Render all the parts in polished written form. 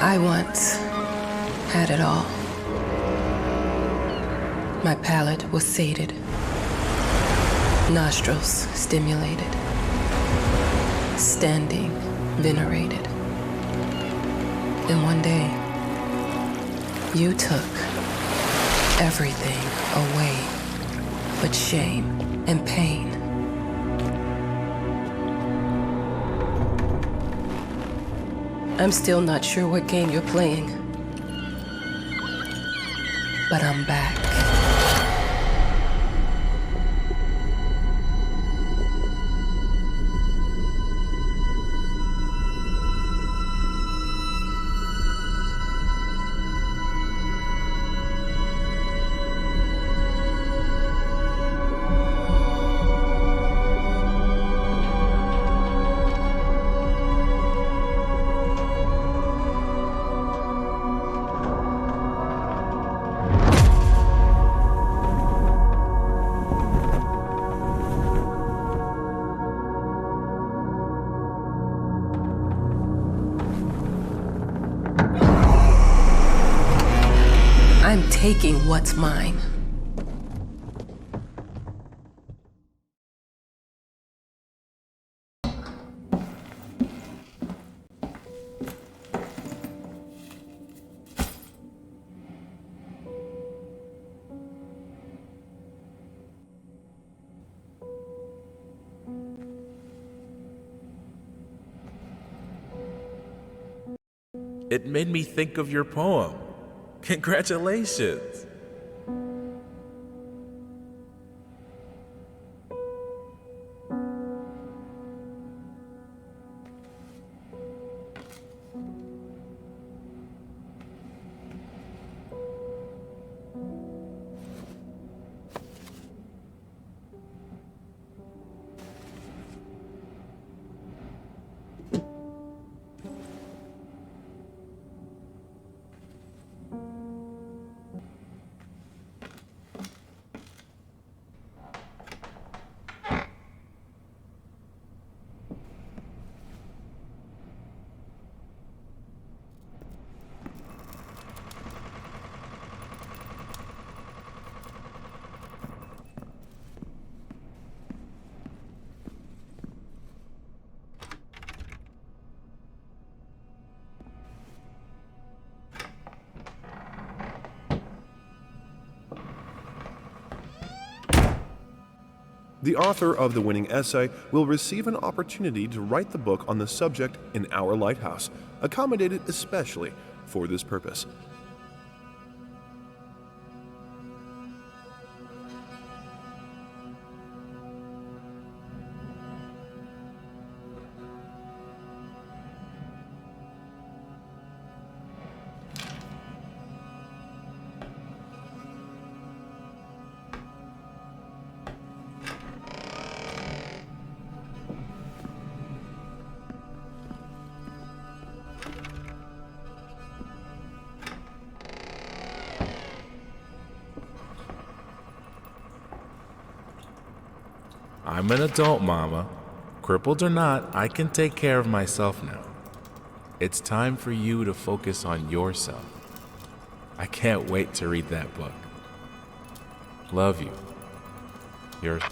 I once had it all. My palate was sated, nostrils stimulated, standing venerated. And one day, you took everything away but shame and pain. I'm still not sure what game you're playing, but I'm back. I'm taking what's mine. It made me think of your poem. Congratulations! The author of the winning essay will receive an opportunity to write the book on the subject in our lighthouse, accommodated especially for this purpose. I'm an adult, Mama. Crippled or not, I can take care of myself now. It's time for you to focus on yourself. I can't wait to read that book. Love you. Yours.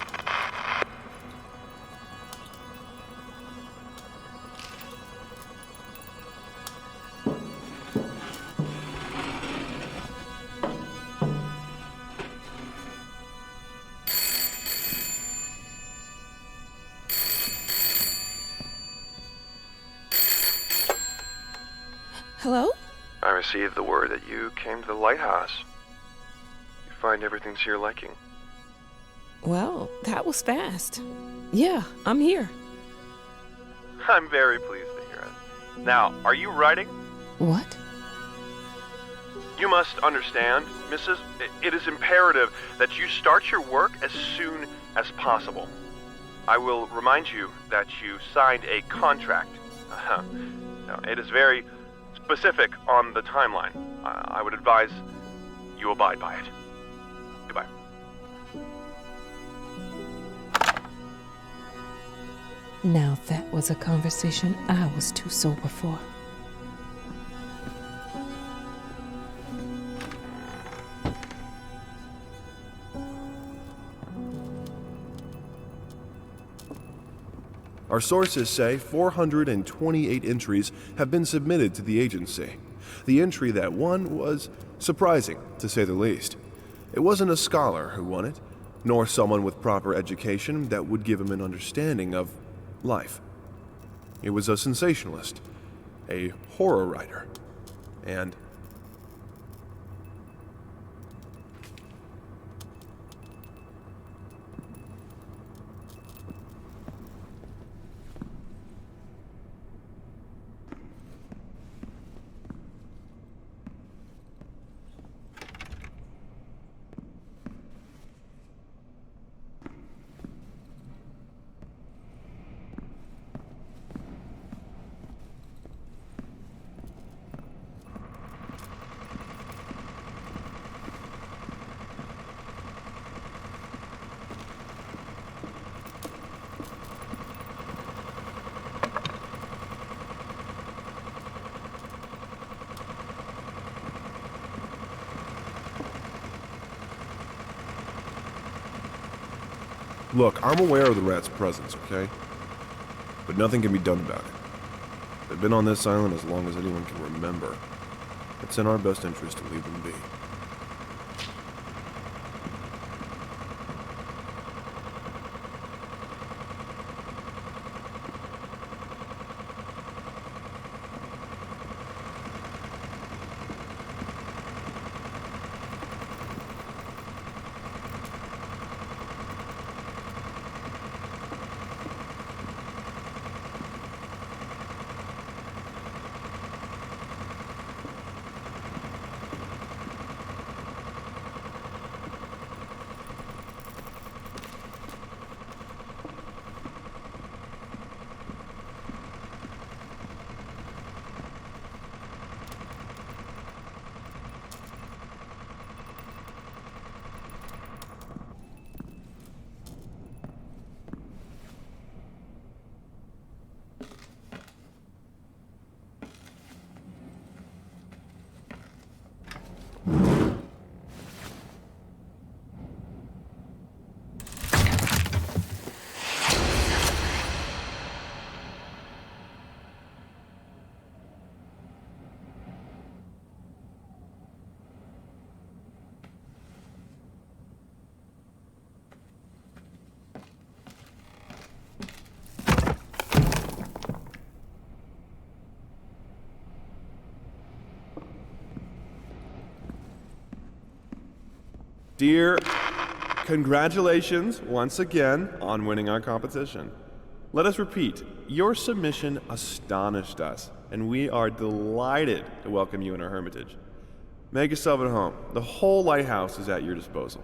Hello? I received the word that you came to the lighthouse. You find everything to your liking. Well, that was fast. Yeah, I'm here. I'm very pleased to hear it. Now, are you writing? What? You must understand, Mrs., it is imperative that you start your work as soon as possible. I will remind you that you signed a contract. Now, it is very specific on the timeline. I would advise you abide by it. Goodbye. Now that was a conversation I was too sober for. Our sources say 428 entries have been submitted to the agency. The entry that won was surprising, to say the least. It wasn't a scholar who won it, nor someone with proper education that would give him an understanding of life. It was a sensationalist, a horror writer, and look, I'm aware of the rat's presence, okay? But nothing can be done about it. They've been on this island as long as anyone can remember. It's in our best interest to leave them be. Dear, congratulations once again on winning our competition. Let us repeat, your submission astonished us, and we are delighted to welcome you in our hermitage. Make yourself at home. The whole lighthouse is at your disposal.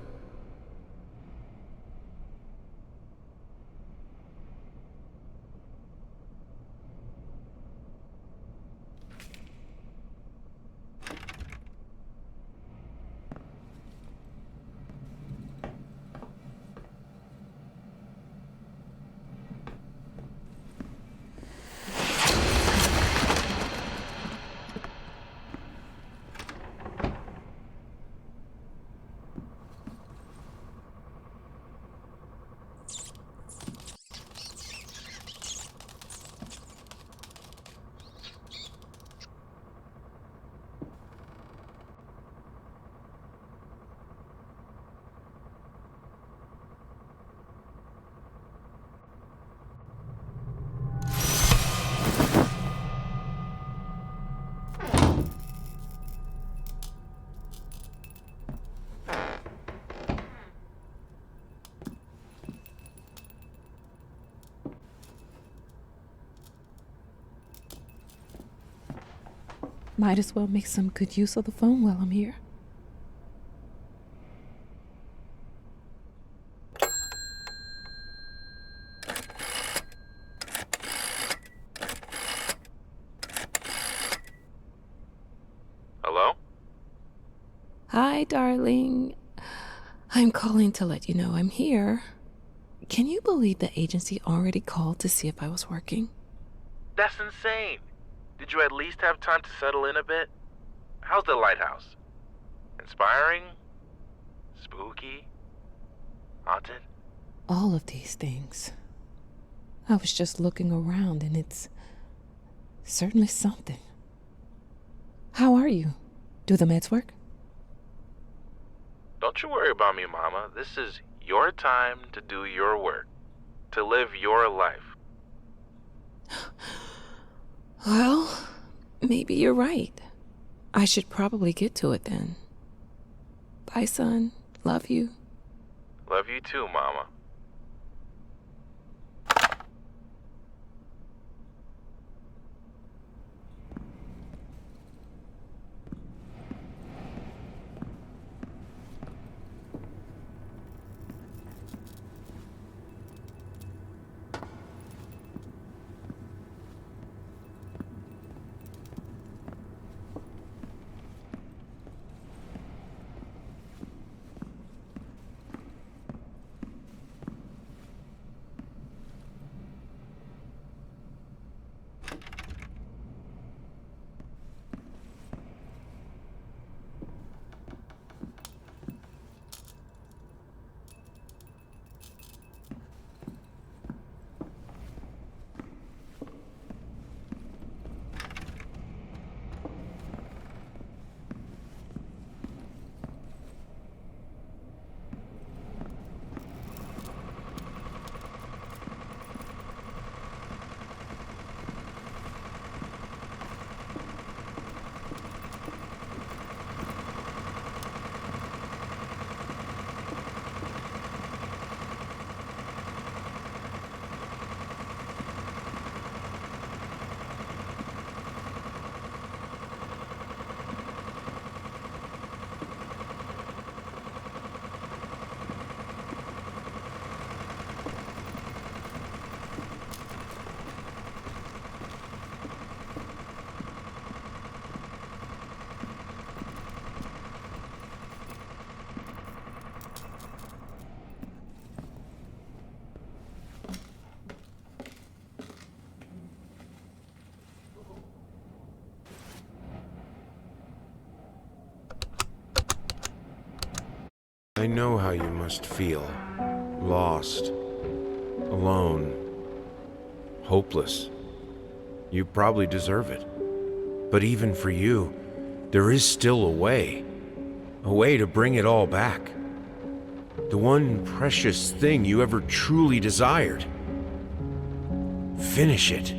Might as well make some good use of the phone while I'm here. Hello? Hi, darling. I'm calling to let you know I'm here. Can you believe the agency already called to see if I was working? That's insane. Did you at least have time to settle in a bit? How's the lighthouse? Inspiring? Spooky? Haunted? All of these things. I was just looking around, and it's certainly something. How are you? Do the meds work? Don't you worry about me, Mama. This is your time to do your work, to live your life. Well, maybe you're right. I should probably get to it then. Bye, son. Love you. Love you too, Mama. I know how you must feel. Lost. Alone. Hopeless. You probably deserve it. But even for you, there is still a way. A way to bring it all back. The one precious thing you ever truly desired. Finish it.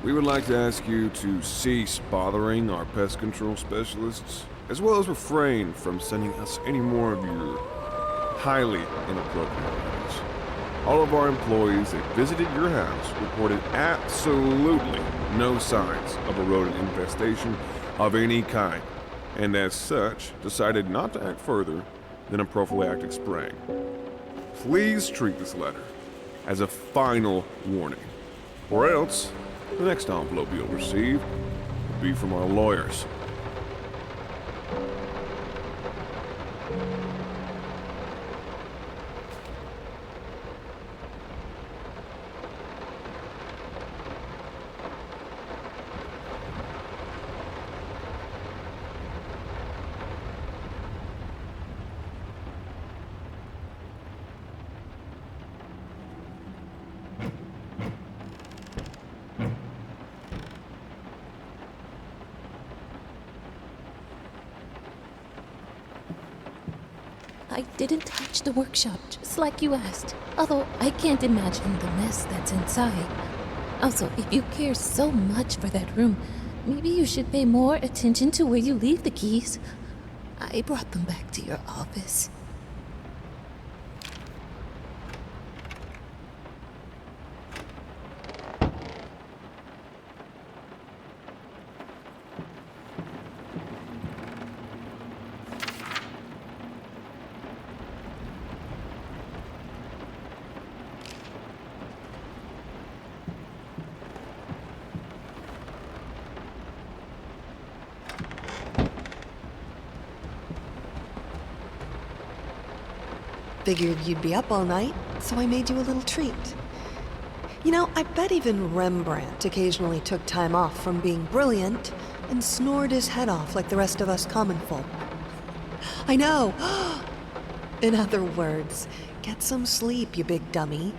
We would like to ask you to cease bothering our pest control specialists, as well as refrain from sending us any more of your highly inappropriate letters. All of our employees that visited your house reported absolutely no signs of a rodent infestation of any kind, and as such, decided not to act further than a prophylactic spraying. Please treat this letter as a final warning, or else the next envelope you'll receive will be from our lawyers. I didn't touch the workshop, just like you asked. Although I can't imagine the mess that's inside. Also, if you care so much for that room, maybe you should pay more attention to where you leave the keys. I brought them back to your office. Figured you'd be up all night, so I made you a little treat. You know, I bet even Rembrandt occasionally took time off from being brilliant and snored his head off like the rest of us common folk. I know! In other words, get some sleep, you big dummy.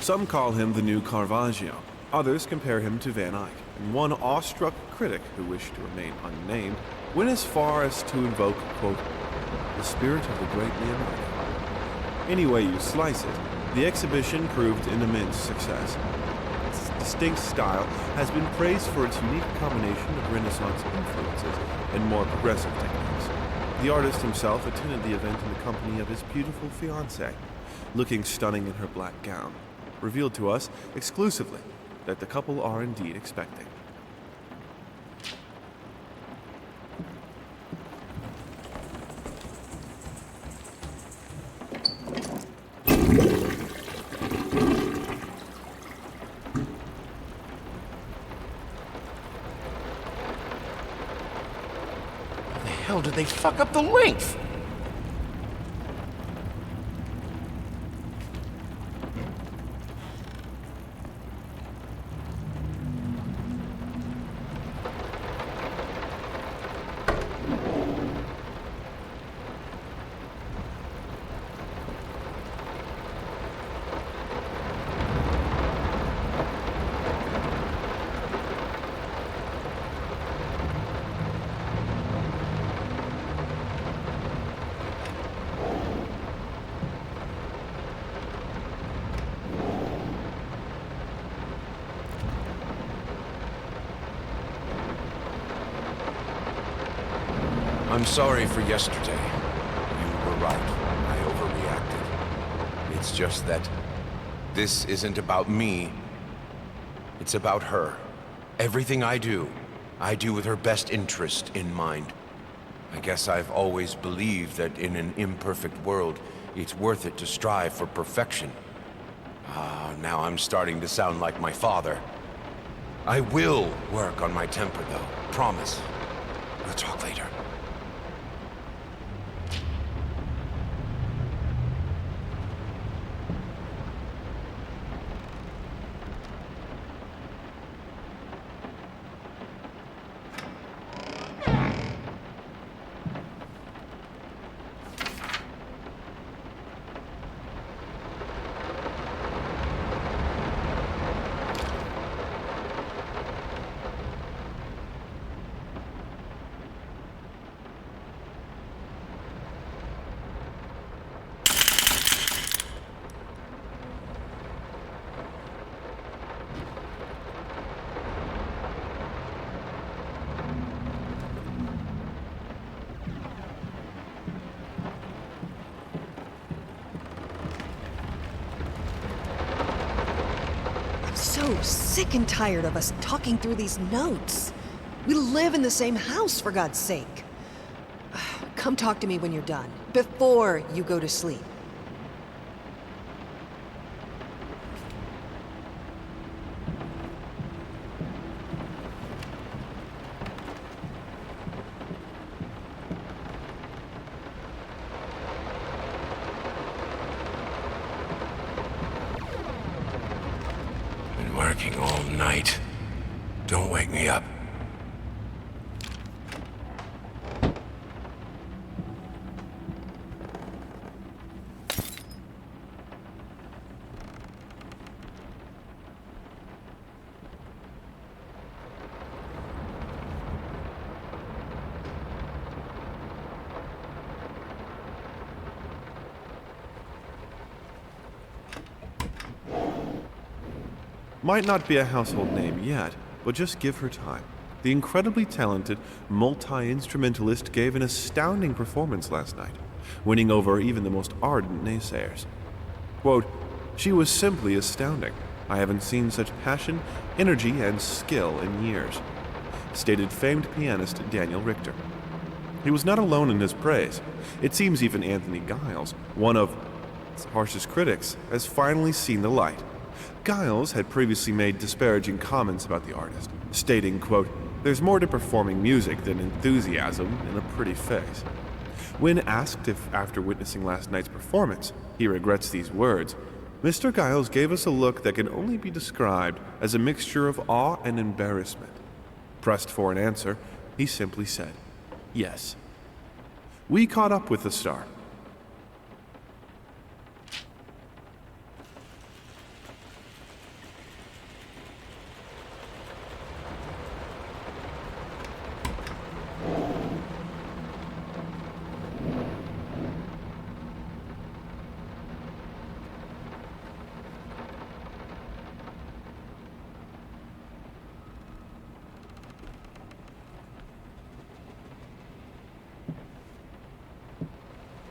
Some call him the new Caravaggio. Others compare him to Van Eyck. And one awestruck critic, who wished to remain unnamed, went as far as to invoke, quote, the spirit of the great Leonardo. Any way you slice it, the exhibition proved an immense success. Its distinct style has been praised for its unique combination of Renaissance influences and more progressive techniques. The artist himself attended the event in the company of his beautiful fiancée, looking stunning in her black gown, revealed to us exclusively that the couple are indeed expecting. How the hell did they fuck up the length? I'm sorry for yesterday. You were right. I overreacted. It's just that this isn't about me. It's about her. Everything I do with her best interest in mind. I guess I've always believed that in an imperfect world, it's worth it to strive for perfection. Now I'm starting to sound like my father. I will work on my temper, though. Promise. We'll talk later. So sick and tired of us talking through these notes. We live in the same house, for God's sake. Come talk to me when you're done, before you go to sleep. working all night. Don't wake me up. Might not be a household name yet, but just give her time. The incredibly talented multi-instrumentalist gave an astounding performance last night, winning over even the most ardent naysayers. Quote, "She was simply astounding. I haven't seen such passion, energy, and skill in years," stated famed pianist Daniel Richter. He was not alone in his praise. It seems even Anthony Giles, one of its harshest critics, has finally seen the light. Giles had previously made disparaging comments about the artist, stating, quote, "There's more to performing music than enthusiasm in a pretty face." When asked if, after witnessing last night's performance, he regrets these words, Mr. Giles gave us a look that can only be described as a mixture of awe and embarrassment. Pressed for an answer, he simply said, "Yes." We caught up with the star.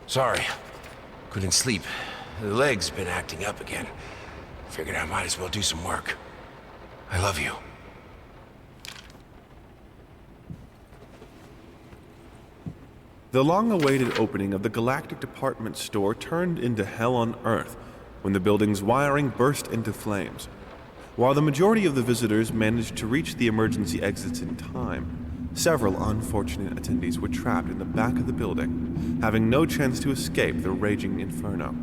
Sorry. Couldn't sleep. The leg's been acting up again. Figured I might as well do some work. I love you. The long-awaited opening of the Galactic Department store turned into hell on Earth when the building's wiring burst into flames. While the majority of the visitors managed to reach the emergency exits in time, several unfortunate attendees were trapped in the back of the building, having no chance to escape the raging inferno.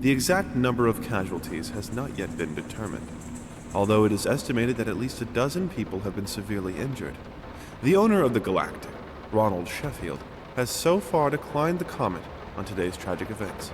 The exact number of casualties has not yet been determined, although it is estimated that at least a dozen people have been severely injured. The owner of the Galactic, Ronald Sheffield, has so far declined the comment on today's tragic events.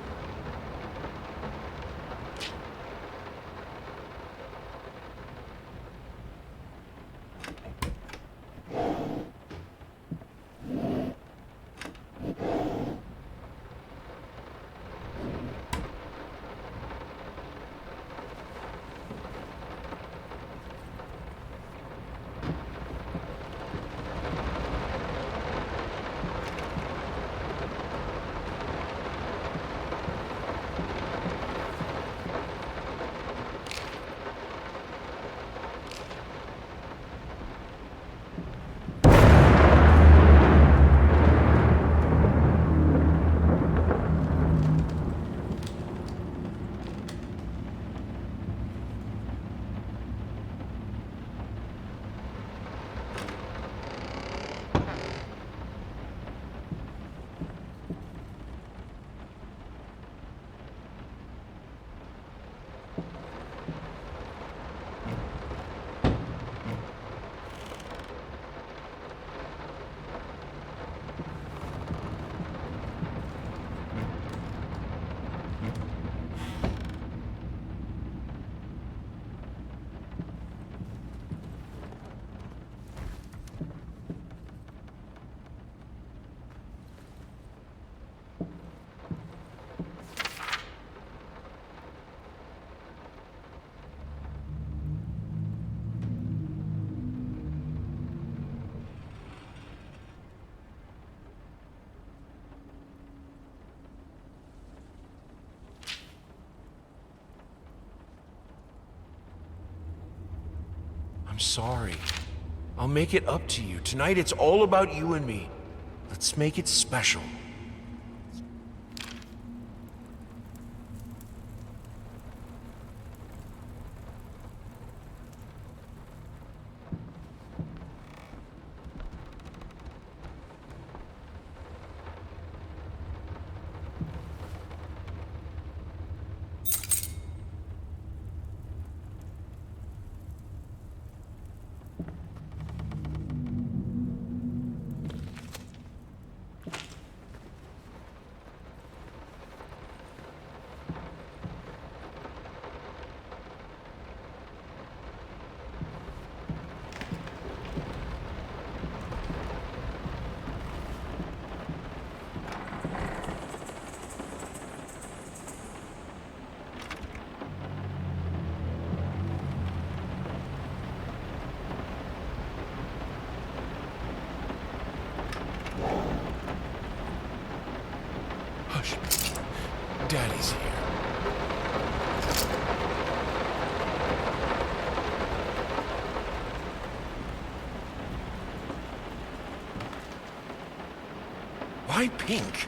I'm sorry. I'll make it up to you. Tonight it's all about you and me. Let's make it special. Daddy's here. Why pink?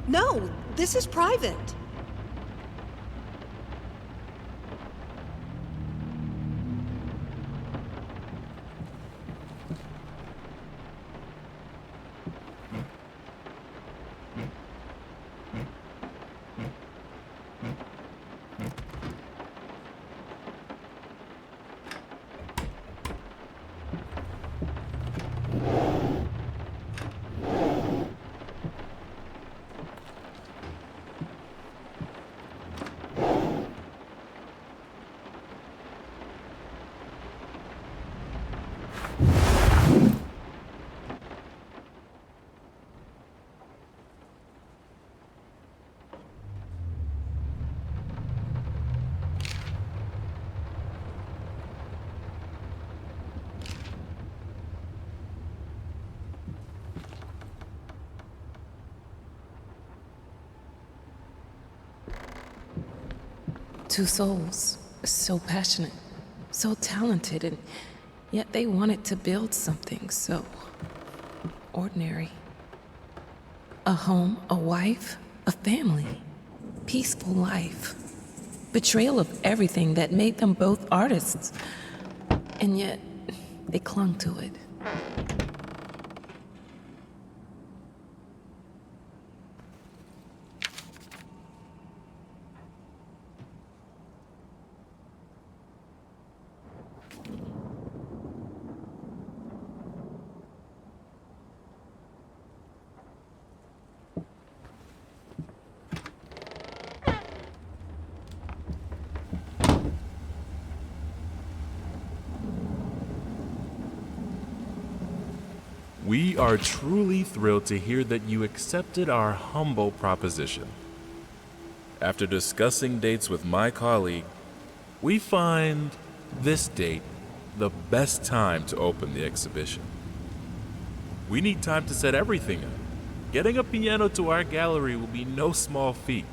No, this is private. Two souls, so passionate, so talented, and yet they wanted to build something so ordinary. A home, a wife, a family, peaceful life. Betrayal of everything that made them both artists, and yet they clung to it. We are truly thrilled to hear that you accepted our humble proposition. After discussing dates with my colleague, we find this date the best time to open the exhibition. We need time to set everything up. Getting a piano to our gallery will be no small feat.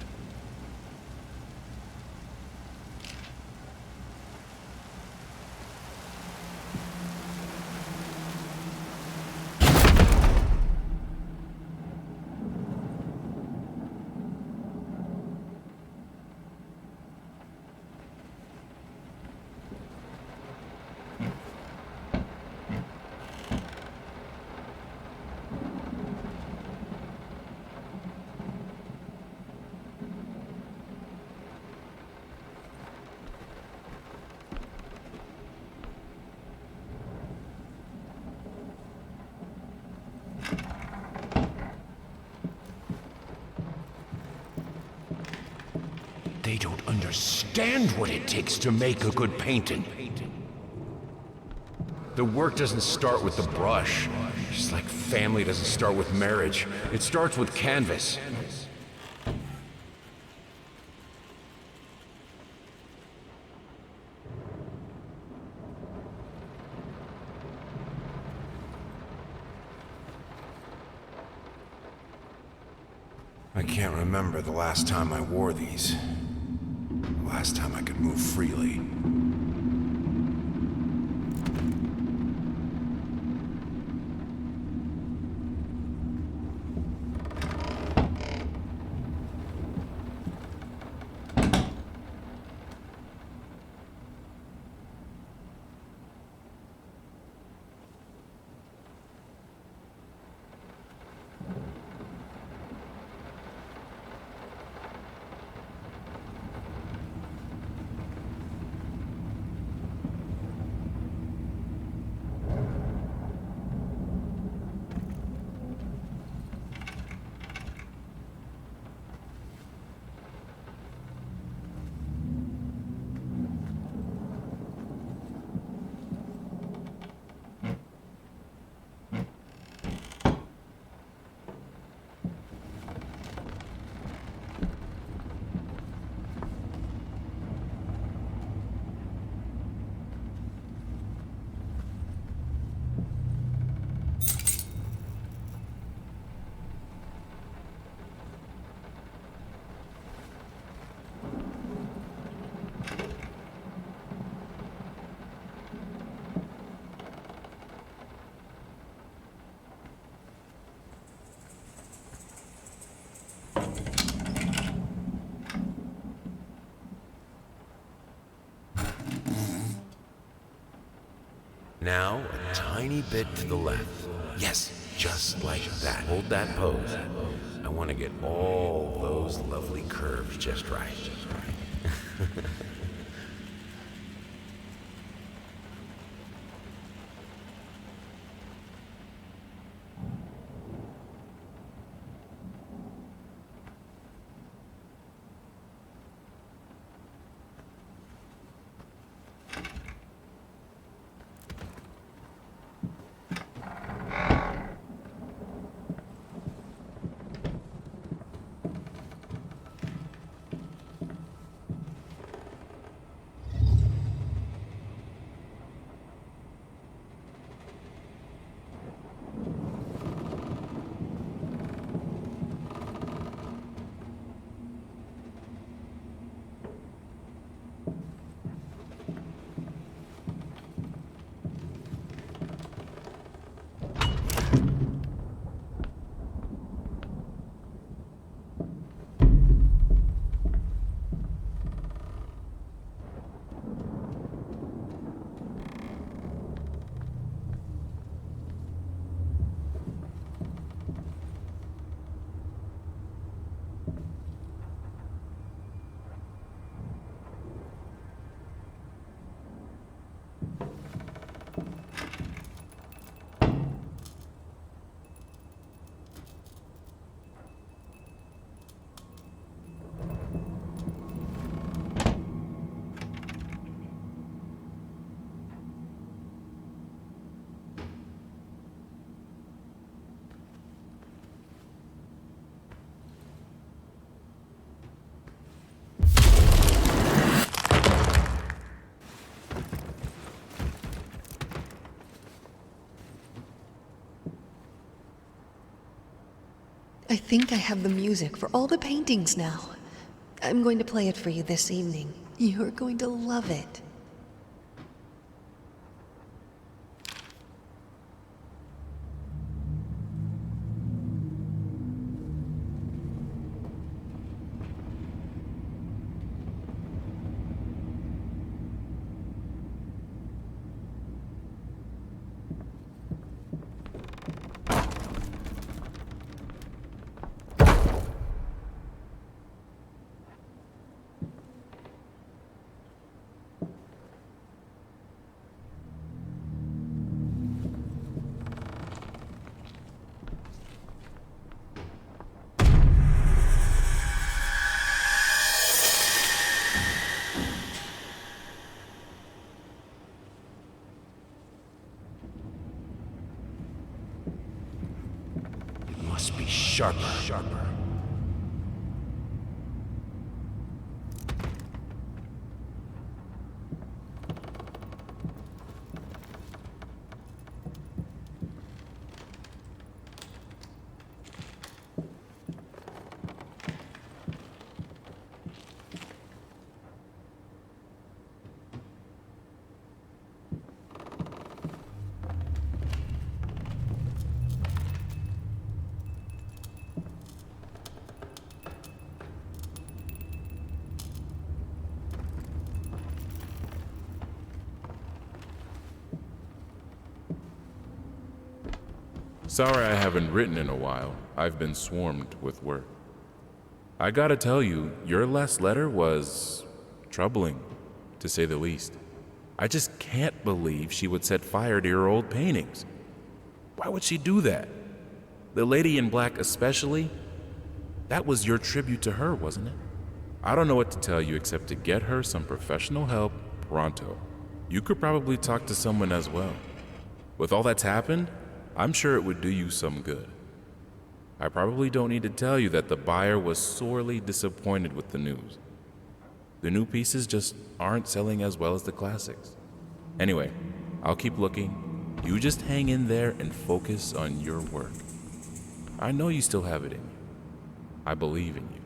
They don't understand what it takes to make a good painting. The work doesn't start with the brush, just like family doesn't start with marriage. It starts with canvas. I can't remember the last time I wore these. last time I could move freely. Now, a tiny bit to the left. Yes, just like that. Hold that pose. I want to get all those lovely curves just right. I think I have the music for all the paintings now. I'm going to play it for you this evening. You're going to love it. Must be sharper. Sorry I haven't written in a while. I've been swarmed with work. I gotta tell you, your last letter was troubling, to say the least. I just can't believe she would set fire to your old paintings. Why would she do that? The lady in black especially? That was your tribute to her, wasn't it? I don't know what to tell you except to get her some professional help pronto. You could probably talk to someone as well. With all that's happened, I'm sure it would do you some good. I probably don't need to tell you that the buyer was sorely disappointed with the news. The new pieces just aren't selling as well as the classics. Anyway, I'll keep looking. You just hang in there and focus on your work. I know you still have it in you. I believe in you.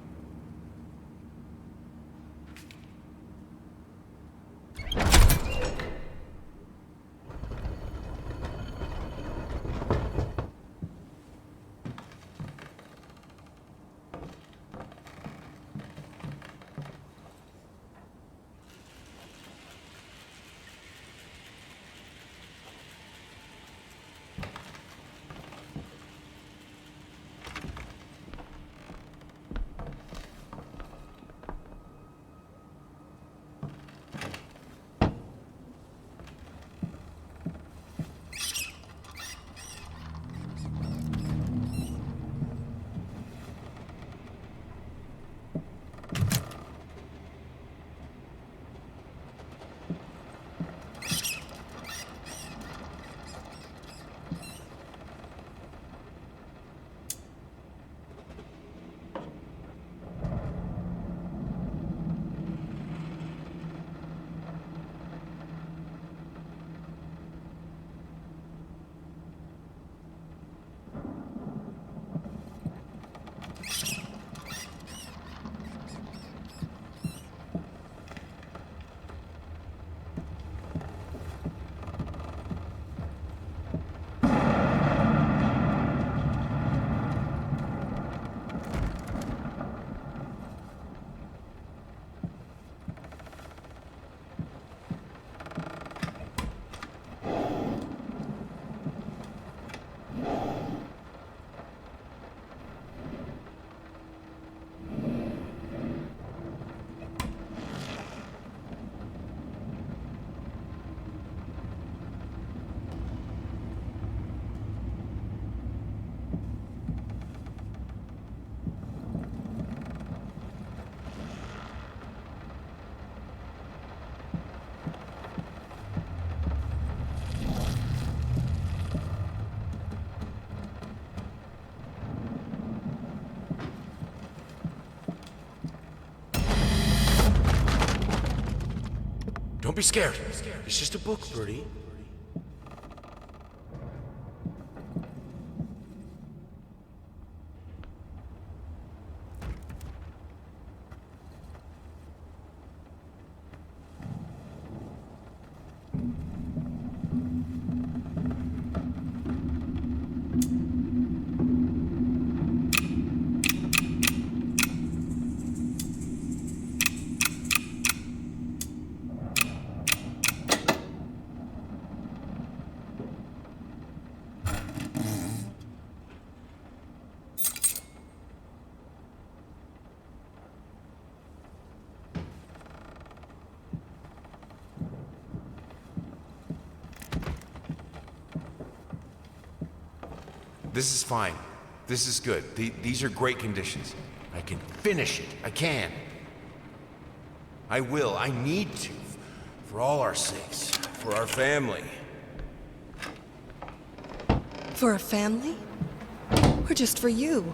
Don't be scared. It's just a book, Birdie. This is fine. This is good. These are great conditions. I can finish it. I can. I will. I need to. For all our sakes. For our family. For a family? Or just for you?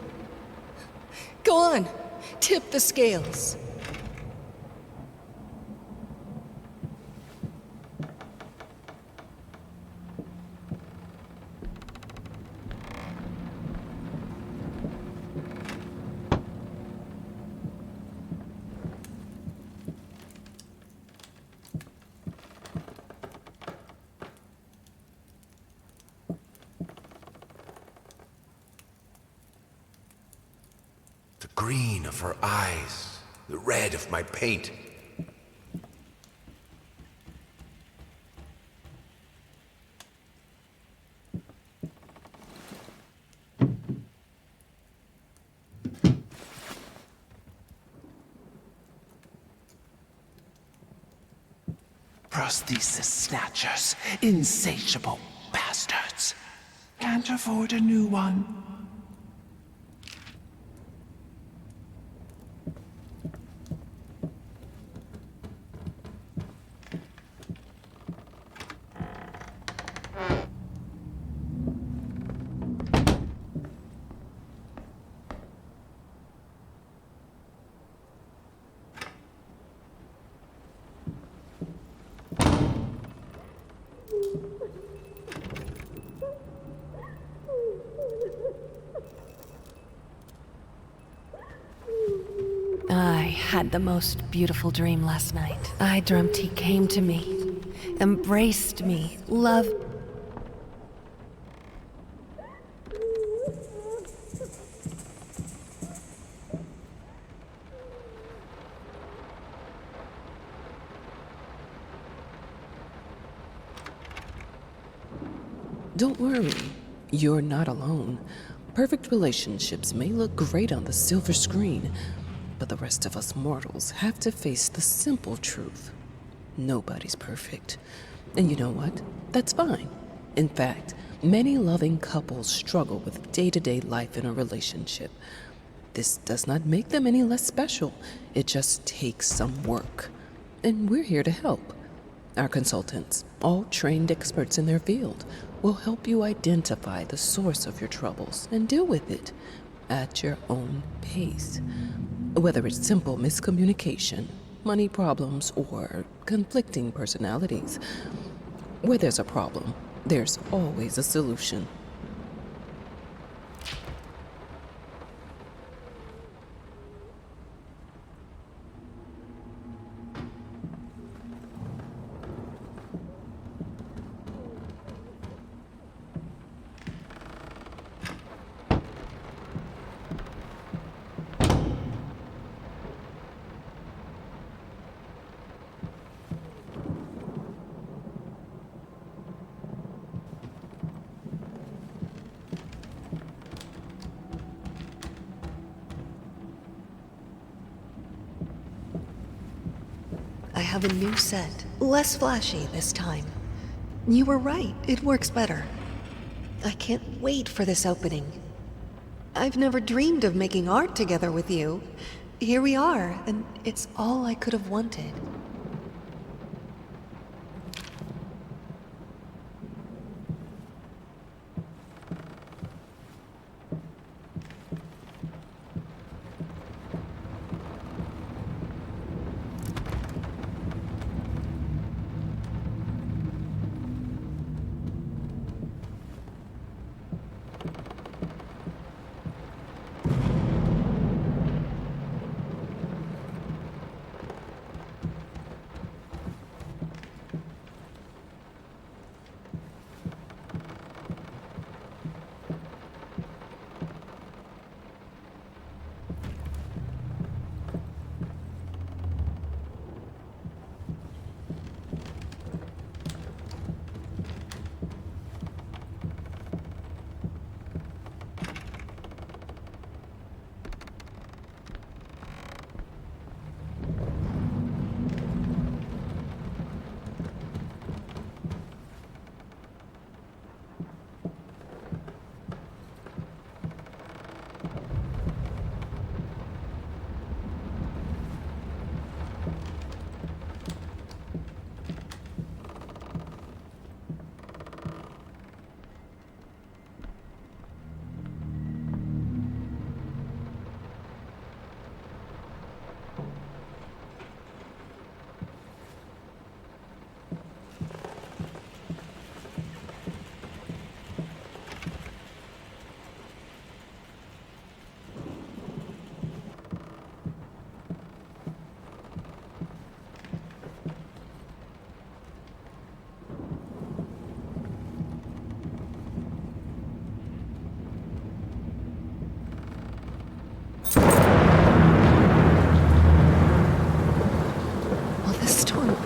Go on. Tip the scales. The green of her eyes, the red of my paint. prosthesis snatchers, insatiable bastards. Can't afford a new one. I had the most beautiful dream last night. I dreamt he came to me, embraced me, loved. Don't worry, you're not alone. Perfect relationships may look great on the silver screen, but the rest of us mortals have to face the simple truth. Nobody's perfect. And you know what? That's fine. In fact, many loving couples struggle with day-to-day life in a relationship. This does not make them any less special. It just takes some work. And we're here to help. Our consultants, all trained experts in their field, will help you identify the source of your troubles and deal with it at your own pace. Whether it's simple miscommunication, money problems, or conflicting personalities, where there's a problem, there's always a solution. I have a new set, less flashy this time. You were right, it works better. I can't wait for this opening. I've never dreamed of making art together with you. Here we are, and it's all I could have wanted.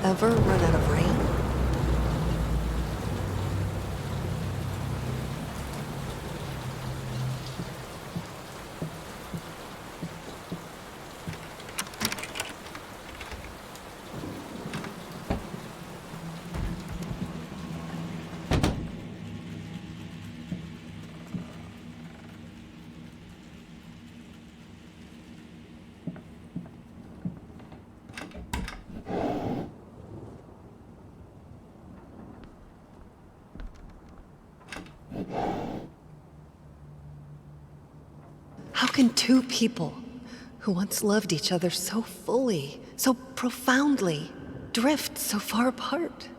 Ever run out of rain? How can two people who once loved each other so fully, so profoundly, drift so far apart?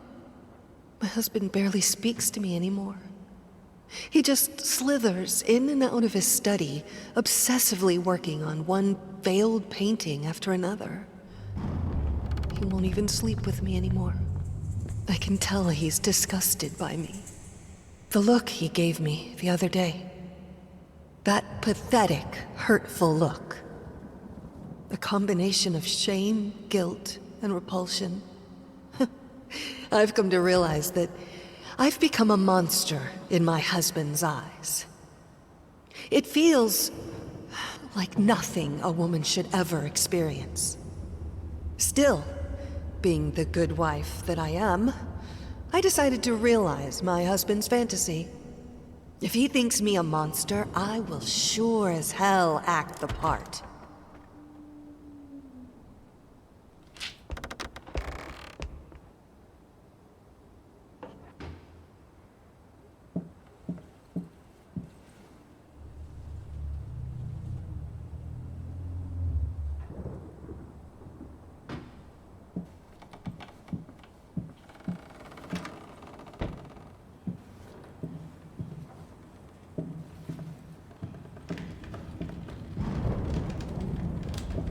My husband barely speaks to me anymore. He just slithers in and out of his study, obsessively working on one failed painting after another. He won't even sleep with me anymore. I can tell he's disgusted by me. The look he gave me the other day. That pathetic, hurtful look. A combination of shame, guilt, and repulsion. I've come to realize that I've become a monster in my husband's eyes. It feels like nothing a woman should ever experience. Still, being the good wife that I am, I decided to realize my husband's fantasy. If he thinks me a monster, I will sure as hell act the part.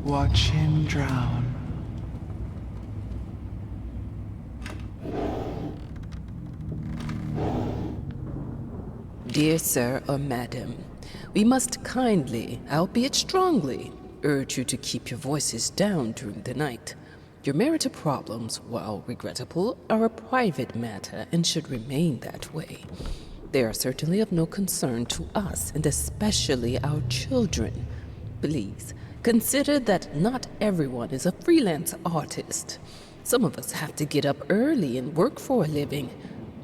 Watch him drown. Dear sir or madam, we must kindly, albeit strongly, urge you to keep your voices down during the night. Your marital problems, while regrettable, are a private matter and should remain that way. They are certainly of no concern to us, and especially our children. Please, consider that not everyone is a freelance artist. Some of us have to get up early and work for a living.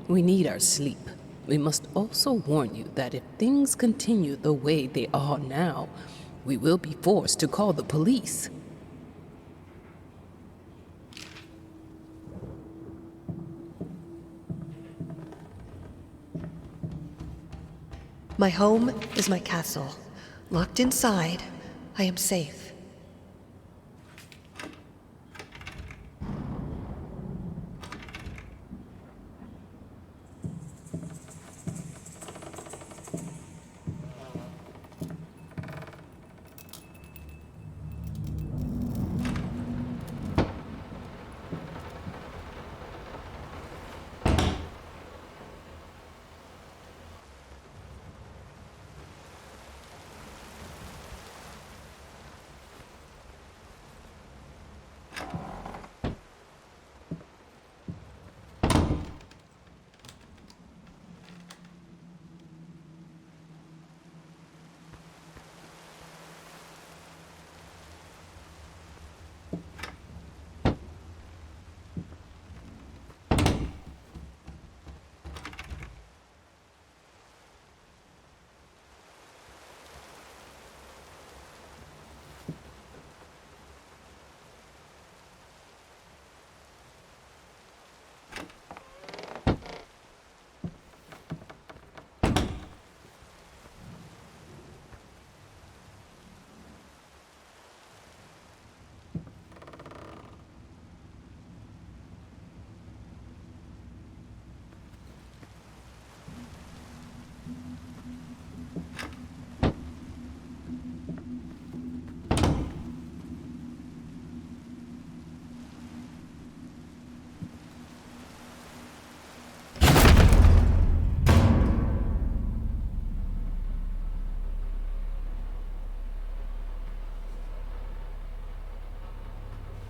We need our sleep. We must also warn you that if things continue the way they are now, we will be forced to call the police. My home is my castle. Locked inside, I am safe.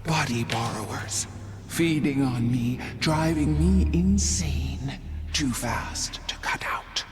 Body borrowers, feeding on me, driving me insane. Too fast to cut out.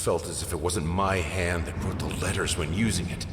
Felt as if it wasn't my hand that wrote the letters when using it.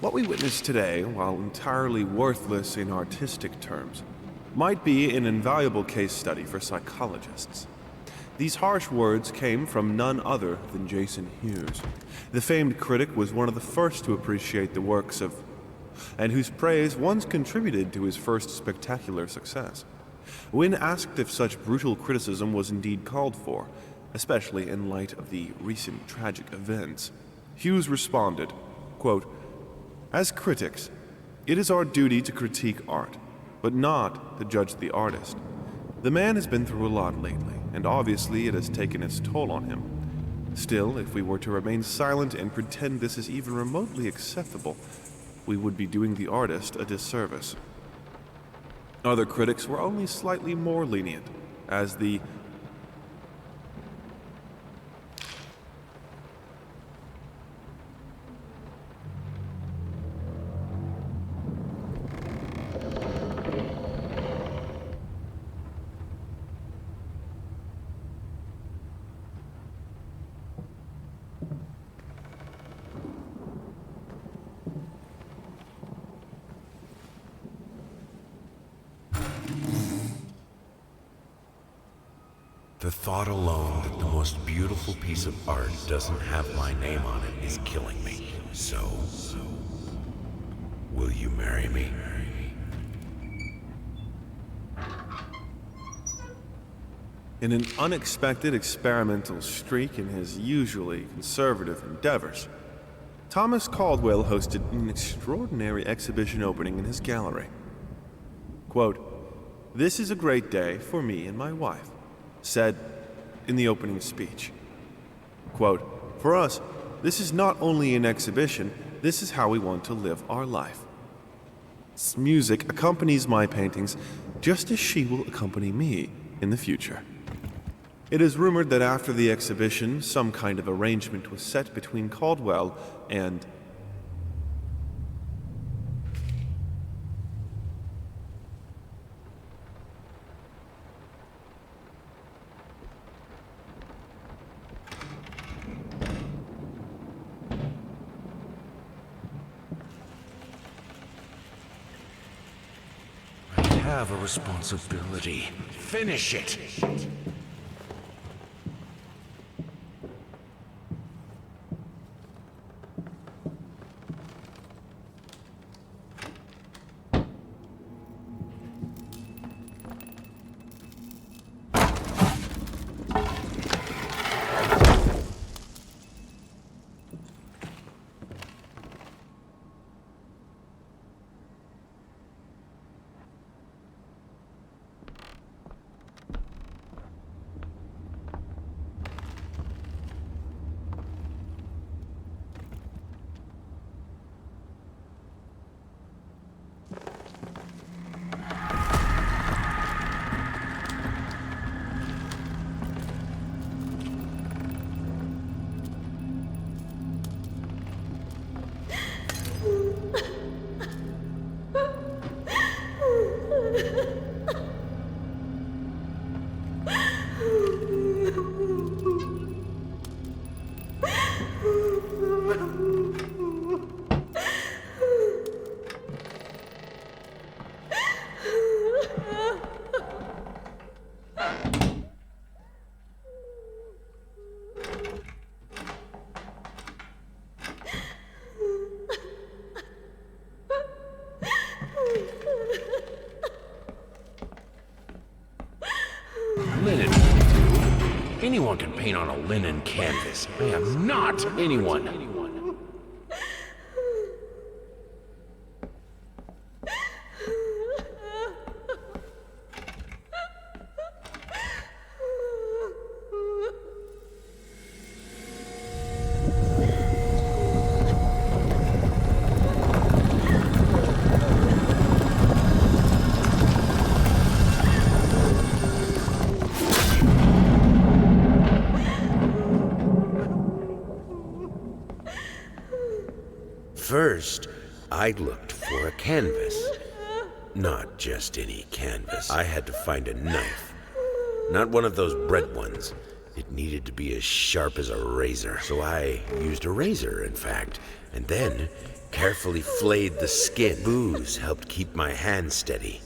What we witness today, while entirely worthless in artistic terms, might be an invaluable case study for psychologists. These harsh words came from none other than Jason Hughes. The famed critic was one of the first to appreciate the works of, and whose praise once contributed to his first spectacular success. When asked if such brutal criticism was indeed called for, especially in light of the recent tragic events, Hughes responded, quote, "As critics, it is our duty to critique art, but not to judge the artist. The man has been through a lot lately, and obviously it has taken its toll on him. Still, if we were to remain silent and pretend this is even remotely acceptable, we would be doing the artist a disservice." Other critics were only slightly more lenient, as the The thought alone that the most beautiful piece of art doesn't have my name on it is killing me. So, will you marry me? in an unexpected experimental streak in his usually conservative endeavors, Thomas Caldwell hosted an extraordinary exhibition opening in his gallery. Quote, "This is a great day for me and my wife," said in the opening speech. Quote, "For us, this is not only an exhibition, this is how we want to live our life. Music accompanies my paintings just as she will accompany me in the future." It is rumored that after the exhibition, some kind of arrangement was set between Caldwell and I have a responsibility. Finish it! Linen. Anyone can paint on a linen canvas. I am not anyone. First, I looked for a canvas. Not just any canvas. I had to find a knife. Not one of those bread ones. It needed to be as sharp as a razor. So I used a razor, in fact. and then carefully flayed the skin. Booze helped keep my hand steady.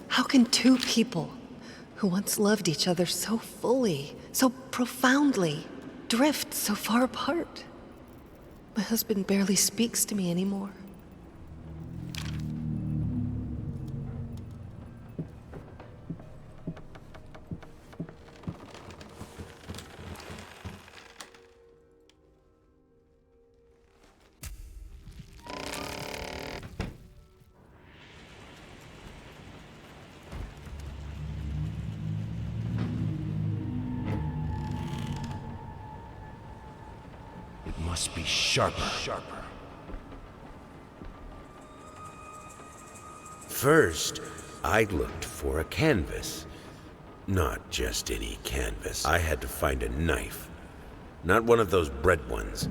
How can two people who once loved each other so fully, so profoundly, drift so far apart? My husband barely speaks to me anymore. Must be sharper. First, I looked for a canvas. Not just any canvas. I had to find a knife. Not one of those bread ones.